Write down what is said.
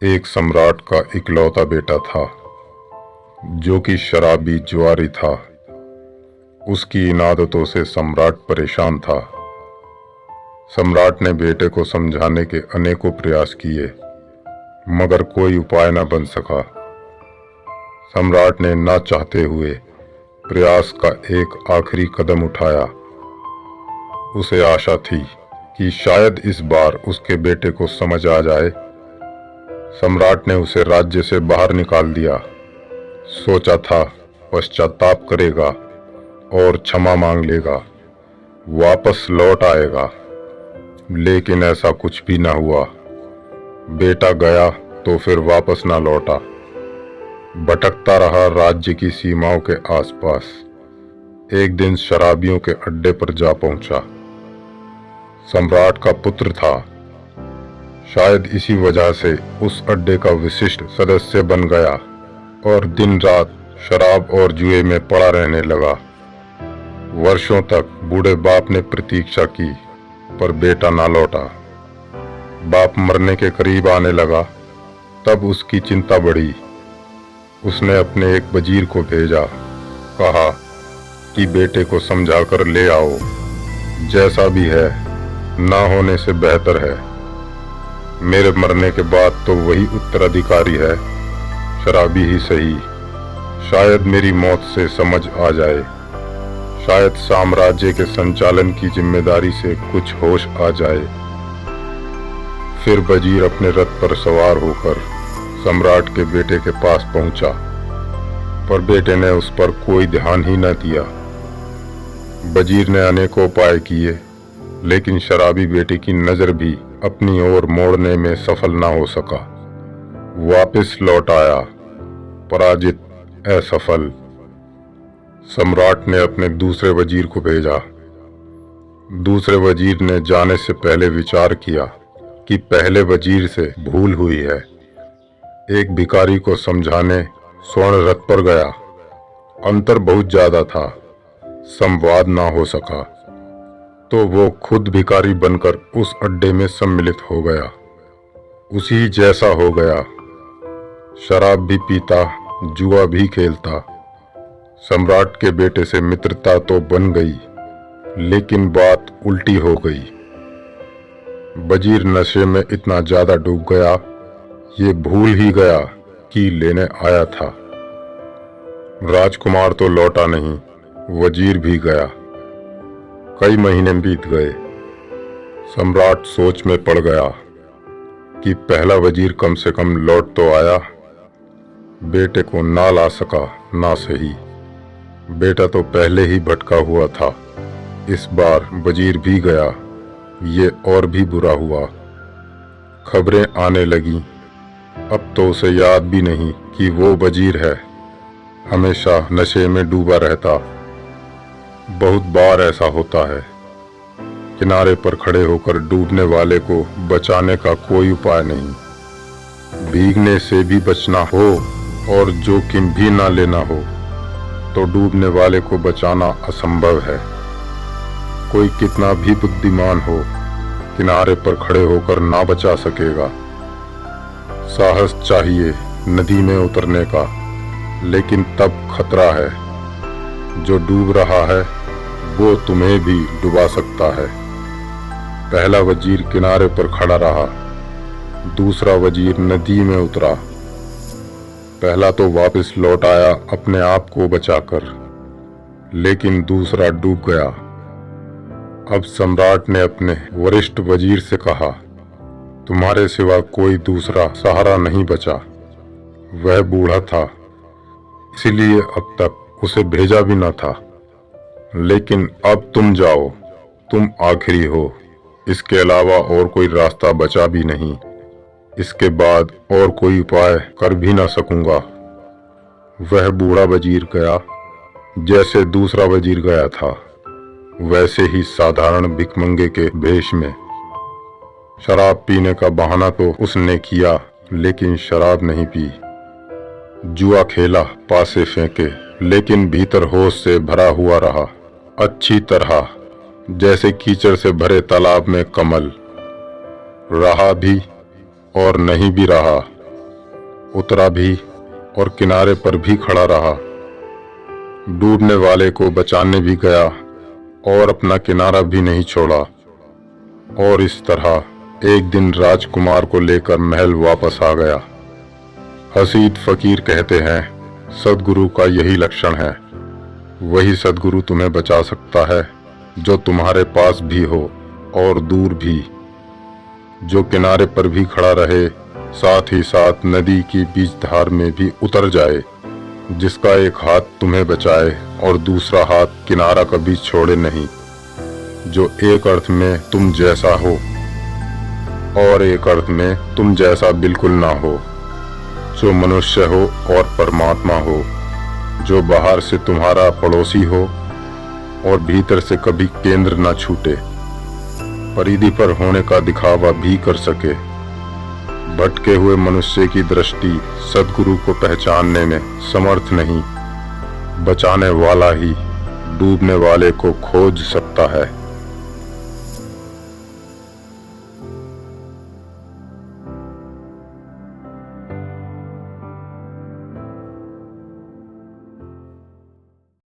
एक सम्राट का इकलौता बेटा था जो कि शराबी जुआरी था। उसकी इन आदतों से सम्राट परेशान था। सम्राट ने बेटे को समझाने के अनेकों प्रयास किए मगर कोई उपाय न बन सका। सम्राट ने ना चाहते हुए प्रयास का एक आखिरी कदम उठाया। उसे आशा थी कि शायद इस बार उसके बेटे को समझ आ जाए। सम्राट ने उसे राज्य से बाहर निकाल दिया। सोचा था पश्चाताप करेगा और क्षमा मांग लेगा, वापस लौट आएगा, लेकिन ऐसा कुछ भी ना हुआ। बेटा गया तो फिर वापस ना लौटा, भटकता रहा राज्य की सीमाओं के आसपास। एक दिन शराबियों के अड्डे पर जा पहुंचा। सम्राट का पुत्र था, शायद इसी वजह से उस अड्डे का विशिष्ट सदस्य बन गया और दिन रात शराब और जुए में पड़ा रहने लगा। वर्षों तक बूढ़े बाप ने प्रतीक्षा की पर बेटा ना लौटा। बाप मरने के करीब आने लगा, तब उसकी चिंता बढ़ी। उसने अपने एक वजीर को भेजा, कहा कि बेटे को समझाकर ले आओ, जैसा भी है ना होने से बेहतर है। मेरे मरने के बाद तो वही उत्तराधिकारी है, शराबी ही सही। शायद मेरी मौत से समझ आ जाए, शायद साम्राज्य के संचालन की जिम्मेदारी से कुछ होश आ जाए। फिर वजीर अपने रथ पर सवार होकर सम्राट के बेटे के पास पहुंचा, पर बेटे ने उस पर कोई ध्यान ही न दिया। वजीर ने अनेकों उपाय किए, लेकिन शराबी बेटे की नजर भी अपनी ओर मोड़ने में सफल ना हो सका। वापस लौट आया, पराजित, असफल। सम्राट ने अपने दूसरे वजीर को भेजा। दूसरे वजीर ने जाने से पहले विचार किया कि पहले वजीर से भूल हुई है। एक भिखारी को समझाने स्वर्ण रथ पर गया। अंतर बहुत ज्यादा था, संवाद ना हो सका, तो वो खुद भिखारी बनकर उस अड्डे में सम्मिलित हो गया। उसी जैसा हो गया, शराब भी पीता, जुआ भी खेलता। सम्राट के बेटे से मित्रता तो बन गई, लेकिन बात उल्टी हो गई। वजीर नशे में इतना ज्यादा डूब गया, ये भूल ही गया कि लेने आया था। राजकुमार तो लौटा नहीं, वजीर भी गया। कई महीने बीत गए। सम्राट सोच में पड़ गया कि पहला वजीर कम से कम लौट तो आया। बेटे को ना ला सका ना सही, बेटा तो पहले ही भटका हुआ था। इस बार वजीर भी गया, ये और भी बुरा हुआ। खबरें आने लगीं। अब तो उसे याद भी नहीं कि वो वजीर है, हमेशा नशे में डूबा रहता। बहुत बार ऐसा होता है, किनारे पर खड़े होकर डूबने वाले को बचाने का कोई उपाय नहीं। भीगने से भी बचना हो और जोखिम भी ना लेना हो तो डूबने वाले को बचाना असंभव है। कोई कितना भी बुद्धिमान हो, किनारे पर खड़े होकर ना बचा सकेगा। साहस चाहिए नदी में उतरने का, लेकिन तब खतरा है। जो डूब रहा है वो तुम्हें भी डुबा सकता है। पहला वजीर किनारे पर खड़ा रहा, दूसरा वजीर नदी में उतरा। पहला तो वापस लौट आया अपने आप को बचाकर, लेकिन दूसरा डूब गया। अब सम्राट ने अपने वरिष्ठ वजीर से कहा, तुम्हारे सिवा कोई दूसरा सहारा नहीं बचा। वह बूढ़ा था, इसलिए अब तक उसे भेजा भी न था, लेकिन अब तुम जाओ, तुम आखिरी हो। इसके अलावा और कोई रास्ता बचा भी नहीं। इसके बाद और कोई उपाय कर भी ना सकूंगा। वह बूढ़ा वजीर गया। जैसे दूसरा वजीर गया था, वैसे ही साधारण भिखमंगे के भेष में। शराब पीने का बहाना तो उसने किया, लेकिन शराब नहीं पी। जुआ खेला, पासे फेंके, लेकिन भीतर होश से भरा हुआ रहा, अच्छी तरह, जैसे कीचड़ से भरे तालाब में कमल। रहा भी और नहीं भी रहा, उतरा भी और किनारे पर भी खड़ा रहा। डूबने वाले को बचाने भी गया और अपना किनारा भी नहीं छोड़ा। और इस तरह एक दिन राजकुमार को लेकर महल वापस आ गया। हसीद फकीर कहते हैं, सद्गुरु का यही लक्षण है। वही सद्गुरु तुम्हें बचा सकता है जो तुम्हारे पास भी हो और दूर भी, जो किनारे पर भी खड़ा रहे, साथ ही साथ नदी की बीचधार में भी उतर जाए, जिसका एक हाथ तुम्हें बचाए और दूसरा हाथ किनारा कभी छोड़े नहीं, जो एक अर्थ में तुम जैसा हो और एक अर्थ में तुम जैसा बिल्कुल ना हो, जो मनुष्य हो और परमात्मा हो, जो बाहर से तुम्हारा पड़ोसी हो और भीतर से कभी केंद्र ना छूटे, परिधि पर होने का दिखावा भी कर सके। भटके हुए मनुष्य की दृष्टि सद्गुरु को पहचानने में समर्थ नहीं, बचाने वाला ही डूबने वाले को खोज सकता है।